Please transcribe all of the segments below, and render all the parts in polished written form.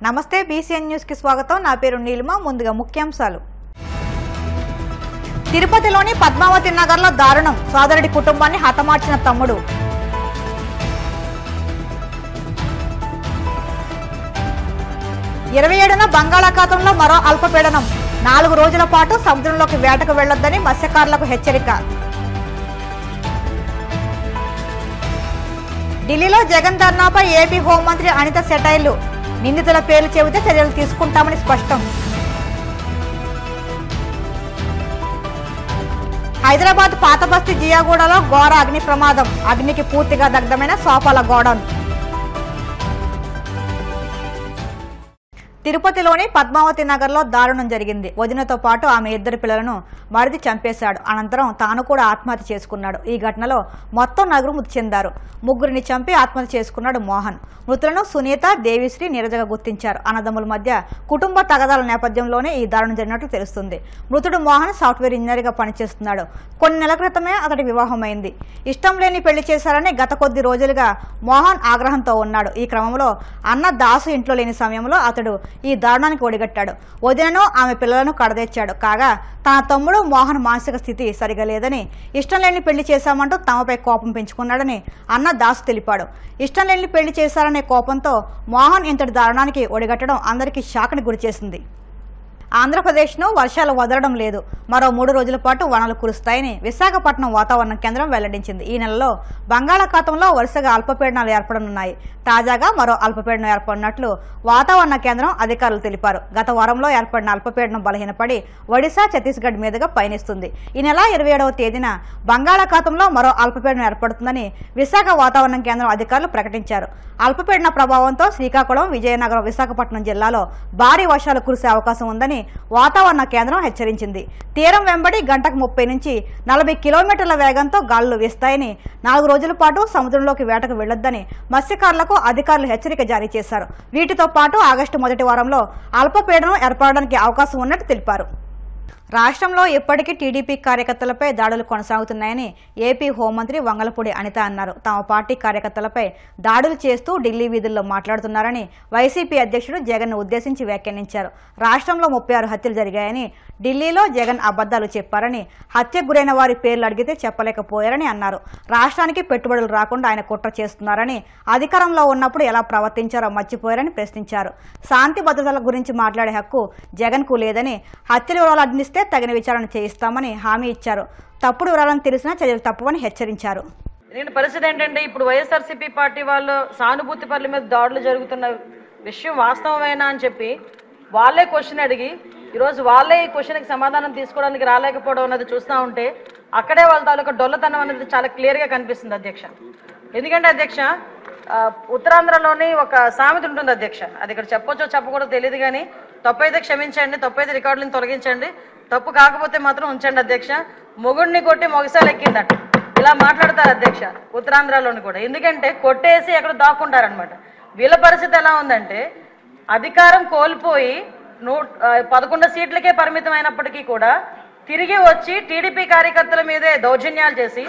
నమస్తే BCN news కి స్వాగతం. నా పేరు నీలిమ. ముందుగా ముఖ్యాంశాలు. తిరుపతిలోని పద్మావతి నగర్లో దారుణం. సోదరుడి కుటుంబాన్ని హతమార్చిన తమ్ముడు. ఇరవై 27న బంగాళాఖాతంలో మరో అల్పపీడనం. 4 రోజుల పాటు సముద్రంలోకి వేటకు వెళ్లొద్దని మత్స్యకారులకు హెచ్చరిక. ఢిల్లీలో జగన్ ధర్నాపై ఏపీ హోంమంత్రి అనిత సెటైర్లు. నిందితుల పేర్లు చెబితే చర్యలు తీసుకుంటామని స్పష్టం. హైదరాబాద్ పాతబస్తీ జియాగూడలో ఘోర అగ్ని ప్రమాదం. అగ్నికి పూర్తిగా దగ్ధమైన సోపాల గోడౌన్. తిరుపతిలోని పద్మావతి నగర్లో దారుణం జరిగింది. వదినతో పాటు ఆమె 2 పిల్లలను మరిది చంపేశాడు. అనంతరం తాను కూడా ఆత్మహత్య చేసుకున్నాడు. ఈ ఘటనలో మొత్తం నలుగురు మృతి చెందారు. 3 చంపి ఆత్మహత్య చేసుకున్నాడు మోహన్. మృతులను సునీత, దేవిశ్రీ, నీరజగా గుర్తించారు. అన్నదమ్ముల మధ్య కుటుంబ తగాదాల నేపథ్యంలోనే ఈ దారుణం జరిగినట్లు తెలుస్తుంది. మృతుడు మోహన్ సాఫ్ట్వేర్ ఇంజనీర్ గా పనిచేస్తున్నాడు. కొన్ని నెలల క్రితమే అతడి వివాహమైంది. ఇష్టం లేని పెళ్లి చేశారని గత కొద్ది రోజులుగా మోహన్ ఆగ్రహంతో ఉన్నాడు. ఈ క్రమంలో అన్న దాసు ఇంట్లో లేని సమయంలో అతడు ఈ దారుణానికి ఒడిగట్టాడు. వదినను, ఆమె పిల్లలను కడదెచ్చాడు. కాగా తన తమ్ముడు మోహన్ మానసిక స్థితి సరిగా లేదని, ఇష్టం లేని పెళ్లి చేశామంటూ తమపై కోపం పెంచుకున్నాడని అన్న దాసు తెలిపాడు. ఇష్టం లేని పెళ్లి చేశారనే కోపంతో మోహన్ ఇంతటి దారుణానికి ఒడిగట్టడం అందరికీ షాక్ని గురిచేసింది. ఆంధ్రప్రదేశ్ను వర్షాలు వదలడం లేదు. మరో 3 రోజుల పాటు వానలు కురుస్తాయని విశాఖపట్నం వాతావరణ కేంద్రం వెల్లడించింది. ఈ నెలలో బంగాళాఖాతంలో వరుసగా అల్పపీడనాలు ఏర్పడనున్నాయి. తాజాగా మరో అల్పపీడనం ఏర్పడినట్లు వాతావరణ కేంద్రం అధికారులు తెలిపారు. గత వారంలో ఏర్పడిన అల్పపీడనం బలహీనపడి ఒడిశా, ఛత్తీస్గఢ్ మీదుగా పయనిస్తుంది. ఈ నెల 27వ తేదీన బంగాళాఖాతంలో మరో అల్పపీడనం ఏర్పడుతుందని విశాఖ వాతావరణ కేంద్రం అధికారులు ప్రకటించారు. అల్పపీడన ప్రభావంతో శ్రీకాకుళం, విజయనగరం, విశాఖపట్నం జిల్లాలో భారీ వర్షాలు కురిసే అవకాశం ఉందని వాతావరణ కేంద్రం హెచ్చరించింది. తీరం వెంబడి గంటకు 30 నుంచి 40 కిలోమీటర్ల వేగంతో గాలులు వీస్తాయని, 4 రోజుల పాటు సముద్రంలోకి వేటకు వెళ్లొద్దని మత్స్యకారులకు అధికారులు హెచ్చరిక జారీ చేశారు. వీటితో పాటు ఆగస్టు మొదటి వారంలో అల్పపీడనం ఏర్పడడానికి అవకాశం ఉన్నట్టు తెలిపారు. రాష్ట్రంలో ఇప్పటికీ టీడీపీ కార్యకర్తలపై దాడులు కొనసాగుతున్నాయని ఏపీ హోంమంత్రి వంగలపూడి అనిత అన్నారు. తమ పార్టీ కార్యకర్తలపై దాడులు చేస్తూ ఢిల్లీ వీధుల్లో మాట్లాడుతున్నారని వైసీపీ అధ్యక్షుడు జగన్ ఉద్దేశించి వ్యాఖ్యానించారు. రాష్ట్రంలో 36 హత్యలు జరిగాయని, ఢిల్లీలో జగన్ అబద్దాలు చెప్పారని, హత్యకు గురైన వారి పేర్లు అడిగితే చెప్పలేకపోయారని అన్నారు. రాష్ట్రానికి పెట్టుబడులు రాకుండా ఆయన కుట్ర చేస్తున్నారని, అధికారంలో ఉన్నప్పుడు ఎలా ప్రవర్తించారో మర్చిపోయారని ప్రశ్నించారు. శాంతి భద్రతల గురించి మాట్లాడే హక్కు జగన్కు లేదని, హత్యల వివరాలు అందిస్తే తగిన విచారణ చేయిస్తామని హామీ ఇచ్చారు. తప్పుడు వివరాలను తెలిసినా చర్యలు తప్పవని హెచ్చరించారు. పరిస్థితి ఏంటంటే ఇప్పుడు వైఎస్ఆర్సీపీ పార్టీ వాళ్ళు సానుభూతి పనుల మీద దాడులు జరుగుతున్న విషయం వాస్తవమేనా అని చెప్పి వాళ్ళే క్వశ్చన్ అడిగి ఈరోజు వాళ్ళే ఈ క్వశ్చన్కి సమాధానం తీసుకోవడానికి రాలేకపోవడం అనేది చూస్తూ ఉంటే అక్కడే వాళ్ళ తాలూకా డొల్లతనం అనేది చాలా క్లియర్గా కనిపిస్తుంది అధ్యక్ష. ఎందుకంటే అధ్యక్ష, ఉత్తరాంధ్రలోని ఒక సామెత ఉంటుంది అధ్యక్ష. అది ఇక్కడ చెప్పొచ్చో చెప్పకూడదో తెలియదు కానీ, తప్పైతే క్షమించండి, తప్పైతే రికార్డులను తొలగించండి, తప్పు కాకపోతే మాత్రం ఉంచండి అధ్యక్ష. మొగుడిని కొట్టి మొగసాలు ఎక్కిందట ఇలా మాట్లాడతారు అధ్యక్ష ఉత్తరాంధ్రలోని కూడా. ఎందుకంటే కొట్టేసి ఎక్కడ దాక్కుంటారనమాట. వీళ్ళ పరిస్థితి ఎలా ఉందంటే, అధికారం కోల్పోయి 11 సీట్లకే పరిమితం అయినప్పటికీ కూడా తిరిగి వచ్చి టీడీపీ కార్యకర్తల మీదే దౌర్జన్యాలు చేసి,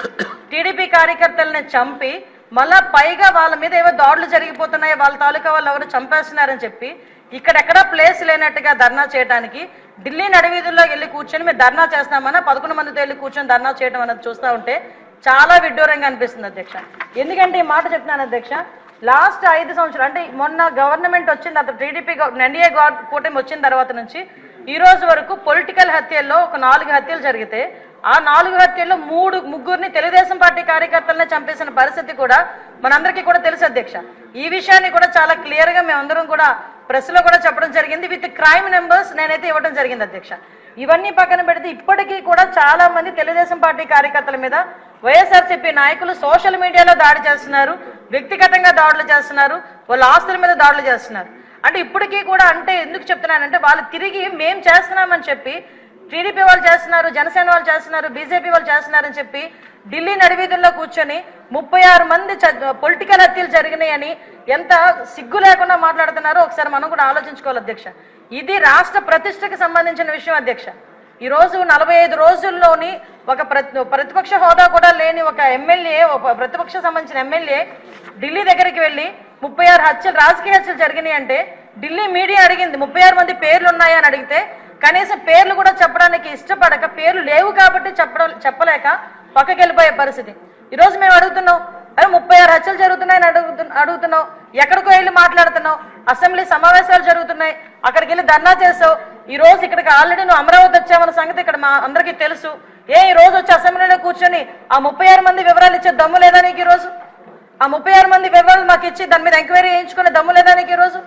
టీడీపీ కార్యకర్తలని చంపి, మళ్ళా పైగా వాళ్ళ మీద ఏవో దాడులు జరిగిపోతున్నాయో, వాళ్ళ తాలూకా వాళ్ళు ఎవరు చంపేస్తున్నారని చెప్పి ఇక్కడెక్కడా ప్లేస్ లేనట్టుగా ధర్నా చేయడానికి ఢిల్లీ నడివీధుల్లో వెళ్ళి కూర్చొని మేము ధర్నా చేస్తామన్నా 11 మందితో వెళ్ళి కూర్చొని ధర్నా చేయడం అనేది చూస్తూ ఉంటే చాలా విడ్డూరంగా అనిపిస్తుంది అధ్యక్ష. ఎందుకంటే ఈ మాట చెప్తున్నాను అధ్యక్ష, లాస్ట్ 5 సంవత్సరాలు అంటే మొన్న గవర్నమెంట్ వచ్చింది, అతను టీడీపీ ఎన్డీఏ కూటమి వచ్చిన తర్వాత నుంచి ఈ రోజు వరకు పొలిటికల్ హత్యల్లో ఒక 4 హత్యలు జరిగితే ఆ 4 హత్యల్లో 3 తెలుగుదేశం పార్టీ కార్యకర్తలనే చంపేసిన పరిస్థితి కూడా మనందరికీ కూడా తెలుసు అధ్యక్ష. ఈ విషయాన్ని కూడా చాలా క్లియర్ గా మేమందరం కూడా ప్రెస్ లో కూడా చెప్పడం జరిగింది. విత్ క్రైమ్ నెంబర్స్ నేనైతే ఇవ్వడం జరిగింది అధ్యక్ష. ఇవన్నీ పక్కన పెడితే ఇప్పటికీ కూడా చాలా మంది తెలుగుదేశం పార్టీ కార్యకర్తల మీద వైఎస్ఆర్సీపీ నాయకులు సోషల్ మీడియాలో దాడి చేస్తున్నారు, వ్యక్తిగతంగా దాడులు చేస్తున్నారు, వాళ్ళ ఆస్తుల మీద దాడులు చేస్తున్నారు. అంటే ఇప్పటికీ కూడా అంటే ఎందుకు చెప్తున్నానంటే, వాళ్ళు తిరిగి మేం చేస్తున్నామని చెప్పి టీడీపీ వాళ్ళు చేస్తున్నారు, జనసేన వాళ్ళు చేస్తున్నారు, బీజేపీ వాళ్ళు చేస్తున్నారని చెప్పి ఢిల్లీ నడివీధుల్లో కూర్చొని 36 మంది పొలిటికల్ హత్యలు జరిగినాయని ఎంత సిగ్గు లేకుండా మాట్లాడుతున్నారో ఒకసారి మనం కూడా ఆలోచించుకోవాలి అధ్యక్ష. ఇది రాష్ట్ర ప్రతిష్టకి సంబంధించిన విషయం అధ్యక్ష. ఈ రోజు 45 రోజుల్లోని ఒక ప్రతిపక్ష హోదా కూడా లేని ఒక ఎమ్మెల్యే, ఒక ప్రతిపక్ష సంబంధించిన ఎమ్మెల్యే ఢిల్లీ దగ్గరికి వెళ్ళి 36 హత్యలు, రాజకీయ హత్యలు జరిగినాయి అంటే ఢిల్లీ మీడియా అడిగింది 36 మంది పేర్లు ఉన్నాయా అని అడిగితే కనీసం పేర్లు కూడా చెప్పడానికి ఇష్టపడక, పేర్లు లేవు కాబట్టి చెప్పలేక పక్కకి వెళ్ళిపోయే పరిస్థితి. ఈరోజు మేము అడుగుతున్నాం, అరే 36 హత్యలు జరుగుతున్నాయని అడుగుతున్నావు, ఎక్కడికో వెళ్ళి మాట్లాడుతున్నావు, అసెంబ్లీ సమావేశాలు జరుగుతున్నాయి, అక్కడికి వెళ్ళి ధర్నా చేసావు. ఈ రోజు ఇక్కడికి ఆల్రెడీ నువ్వు అమరావతి వచ్చావన్న సంగతి ఇక్కడ మా అందరికీ తెలుసు. ఈ రోజు వచ్చి అసెంబ్లీలో కూర్చొని ఆ 36 మంది వివరాలు ఇచ్చే దమ్ము లేదా నీకు? ఈ రోజు ఆ 36 మంది వివరాలు మాకు ఇచ్చి దాని మీద ఎంక్వైరీ చేయించుకునే దమ్ము లేదా నీకు? ఈ రోజు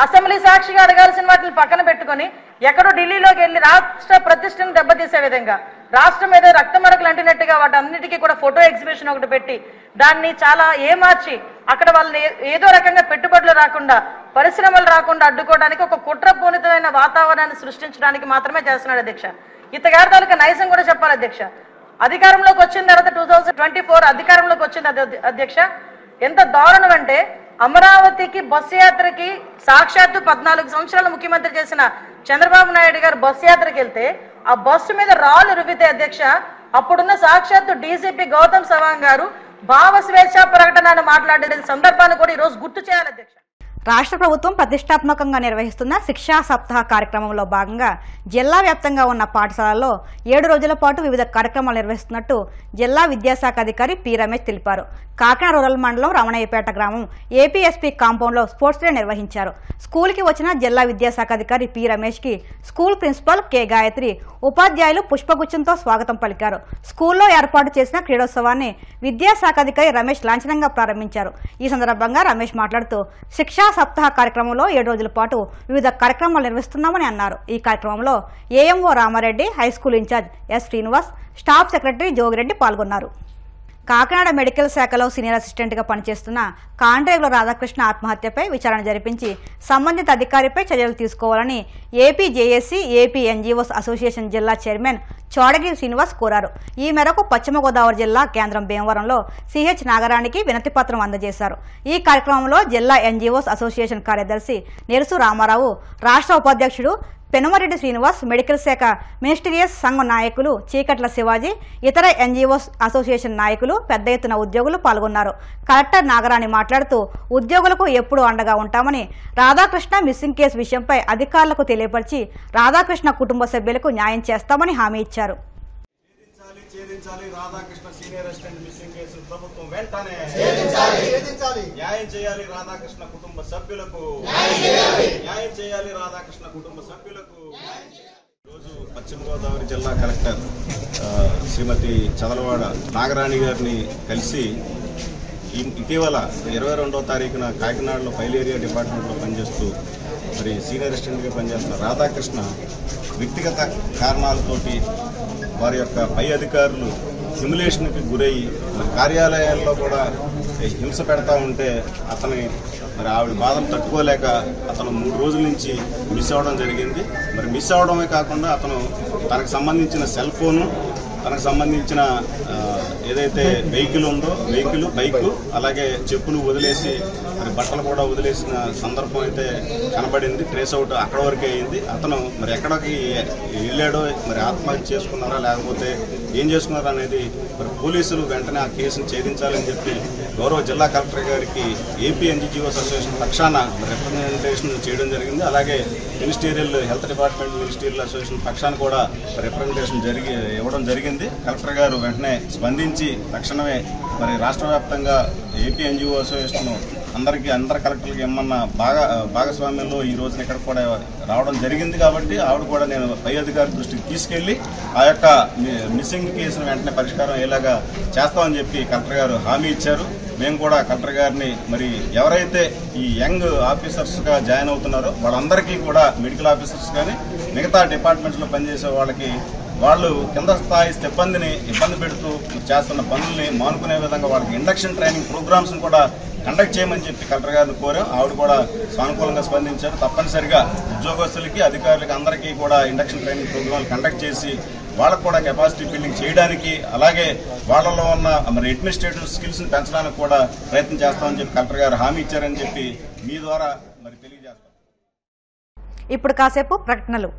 అసెంబ్లీ సాక్షిగా అడగాల్సిన వాటిని పక్కన పెట్టుకొని ఎక్కడో ఢిల్లీలోకి వెళ్ళి రాష్ట్ర ప్రతిష్టను దెబ్బతీసే విధంగా, రాష్ట్రం మీద రక్తమరకలు అంటినట్టుగా వాటి అన్నిటికీ కూడా ఫోటో ఎగ్జిబిషన్ ఒకటి పెట్టి దాన్ని చాలా ఏమార్చి అక్కడ వాళ్ళని ఏదో రకంగా పెట్టుబడులు రాకుండా, పరిశ్రమలు రాకుండా అడ్డుకోవడానికి ఒక కుట్రపూరితమైన వాతావరణాన్ని సృష్టించడానికి మాత్రమే చేస్తున్నాడు అధ్యక్ష. ఇతగారి తాలూకా నైజం కూడా చెప్పాలి అధ్యక్ష. అధికారంలోకి వచ్చిన తర్వాత 2024 అధికారంలోకి వచ్చింది అధ్యక్ష. ఎంత దారుణం అంటే అమరావతికి బస్సు యాత్రకి సాక్షాత్తు 14 సంవత్సరాలు ముఖ్యమంత్రి చేసిన చంద్రబాబు నాయుడు గారు బస్సు యాత్రకి వెళ్తే ఆ బస్సు మీద రాళ్ళు రువితే అధ్యక్ష, అప్పుడున్న సాక్షాత్తు డీజీపీ గౌతమ్ సవాంగ్ గారు భావ స్వేచ్ఛా ప్రకటనను మాట్లాడే సందర్భాన్ని కూడా ఈ రోజు గుర్తు చేయాలి అధ్యక్ష. రాష్ట్ర ప్రభుత్వం ప్రతిష్టాత్మకంగా నిర్వహిస్తున్న శిక్షా సప్తాహ కార్యక్రమంలో భాగంగా జిల్లా వ్యాప్తంగా ఉన్న పాఠశాలల్లో 7 రోజుల పాటు వివిధ కార్యక్రమాలు నిర్వహిస్తున్నట్టు జిల్లా విద్యాశాఖ అధికారి పి రమేష్ తెలిపారు. కాకినాడ రూరల్ మండలం రమణయ్యపేట గ్రామం ఏపీఎస్పీ కాంపౌండ్లో స్పోర్ట్స్ డే నిర్వహించారు. స్కూల్కి వచ్చిన జిల్లా విద్యాశాఖ అధికారి పి రమేష్కి స్కూల్ ప్రిన్సిపల్ కె గాయత్రి, ఉపాధ్యాయులు పుష్పగుచ్చంతో స్వాగతం పలికారు. స్కూల్లో ఏర్పాటు చేసిన క్రీడోత్సవాన్ని విద్యాశాఖ అధికారి రమేష్ లాంఛనంగా ప్రారంభించారు. ఈ సందర్భంగా రమేష్ మాట్లాడుతూ శిక్షా సప్తాహ కార్యక్రమంలో 7 రోజుల పాటు వివిధ కార్యక్రమాలు నిర్వహిస్తున్నామని అన్నారు. ఈ కార్యక్రమంలో AMO Ramareddy, high school incharge S Srinivas, staff secretary Jogireddy పాల్గొన్నారు. కాకినాడ మెడికల్ శాఖలో సీనియర్ అసిస్టెంట్గా పనిచేస్తున్న కాండ్రేగుల రాధాకృష్ణ ఆత్మహత్యపై విచారణ జరిపించి సంబంధిత అధికారిపై చర్యలు తీసుకోవాలని AP JAC, AP NGOs association జిల్లా చైర్మన్ చోడగిరి శ్రీనివాస్ కోరారు. ఈ మేరకు పశ్చిమ గోదావరి జిల్లా కేంద్రం భీమవరంలో సిహెచ్ నాగరానికి వినతి పత్రం అందజేశారు. ఈ కార్యక్రమంలో జిల్లా ఎన్జీఓస్ అసోసియేషన్ కార్యదర్శి నెరుసు రామారావు, రాష్ట్ర ఉపాధ్యక్షుడు పెనుమరెడ్డి శ్రీనివాస్, మెడికల్ శాఖ మినిస్టీరియస్ సంఘం నాయకులు చీకట్ల శివాజీ, ఇతర ఎన్జీఓస్ అసోసియేషన్ నాయకులు పెద్ద ఎత్తున ఉద్యోగులు పాల్గొన్నారు. కలెక్టర్ నాగరాణి మాట్లాడుతూ ఉద్యోగులకు ఎప్పుడూ అండగా ఉంటామని, రాధాకృష్ణ మిస్సింగ్ కేసు విషయంపై అధికారులకు తెలియపరిచి రాధాకృష్ణ కుటుంబ సభ్యులకు న్యాయం చేస్తామని హామీ ఇచ్చారు. Radhakrishna senior assistant missing case ప్రభుత్వం వెంటనే న్యాయం చేయాలి. రాధాకృష్ణ కుటుంబ సభ్యులకు న్యాయం చేయాలి. రాధాకృష్ణ కుటుంబ సభ్యులకు. ఈరోజు పశ్చిమ గోదావరి జిల్లా కలెక్టర్ శ్రీమతి చదలవాడ నాగరాణి గారిని కలిసి ఇటీవల 22వ తారీఖున కాకినాడలో ఫైల్ ఏరియా డిపార్ట్మెంట్లో పనిచేస్తూ మరి సీనియర్ అసిస్టెంట్గా పనిచేస్తున్న రాధాకృష్ణ వ్యక్తిగత కారణాలతోటి వారి యొక్క పై అధికారులు సిమ్యులేషన్కి గురయ్యి కార్యాలయాల్లో కూడా హింస పెడతా ఉంటే అతని మరి ఆవిడ బాధను తట్టుకోలేక అతను 3 రోజుల నుంచి మిస్ అవ్వడం జరిగింది. మరి మిస్ అవ్వడమే కాకుండా అతను తనకు సంబంధించిన సెల్ ఫోను, తనకు సంబంధించిన ఏదైతే వెహికల్ ఉందో బైకు, అలాగే చెప్పులు వదిలేసి మరి బట్టలు కూడా వదిలేసిన సందర్భం అయితే కనబడింది. ట్రేస్ అవుట్ అక్కడ వరకే అయింది. అతను మరి ఎక్కడికి వెళ్ళాడో, మరి ఆత్మహత్య చేసుకున్నారా లేకపోతే ఏం చేసుకున్నారా అనేది మరి పోలీసులు వెంటనే ఆ కేసును ఛేదించాలని చెప్పి గౌరవ జిల్లా కలెక్టర్ గారికి ఏపీ ఎన్జీఓస్ అసోసియేషన్ పక్షాన రిప్రజెంటేషన్ చేయడం జరిగింది. అలాగే ministerial health department ministerial association పక్షాన కూడా రిప్రజెంటేషన్ ఇవ్వడం జరిగింది. కలెక్టర్ గారు వెంటనే స్పందించి తక్షణమే మరి రాష్ట్ర వ్యాప్తంగా ఏపీ ఎన్జీఓ అసోసియేషన్ అందరి కలెక్టర్లకు ఏమన్నా భాగస్వామ్యంలో ఈ రోజున ఇక్కడ కూడా రావడం జరిగింది. కాబట్టి ఆవిడ కూడా నేను పై అధికారి దృష్టికి తీసుకెళ్లి ఆ యొక్క మిస్సింగ్ కేసును వెంటనే పరిష్కారం అయ్యేలాగా చేస్తామని చెప్పి కలెక్టర్ గారు హామీ ఇచ్చారు. మేము కూడా కలెక్టర్ గారిని మరి ఎవరైతే ఈ యంగ్ ఆఫీసర్స్గా జాయిన్ అవుతున్నారో వాళ్ళందరికీ కూడా మెడికల్ ఆఫీసర్స్ కానీ మిగతా డిపార్ట్మెంట్లో పనిచేసే వాళ్ళకి వాళ్ళు కింద స్థాయి సిబ్బందిని ఇబ్బంది పెడుతూ చేస్తున్న పనుల్ని మానుకునే విధంగా వాళ్ళకి ఇండక్షన్ ట్రైనింగ్ ప్రోగ్రామ్స్ కూడా కండక్ట్ చేయమని చెప్పి కలెక్టర్ గారిని కోరాం. ఆవిడ కూడా సానుకూలంగా స్పందించారు. తప్పనిసరిగా ఉద్యోగస్తులకి, అధికారులకి అందరికీ కూడా ఇండక్షన్ ట్రైనింగ్ ప్రోగ్రాంలు కండక్ట్ చేసి వాళ్ళకు కూడా కెపాసిటీ బిల్డింగ్ చేయడానికి, అలాగే వాళ్ళలో ఉన్న మరి అడ్మినిస్ట్రేటివ్ స్కిల్స్ ని పెంచడానికి కూడా ప్రయత్నం చేస్తామని చెప్పి కలెక్టర్ గారు హామీ ఇచ్చారని చెప్పి మీ ద్వారా మరి తెలియజేస్తాం. ఇప్పుడు కాసేపు ప్రకటనలు.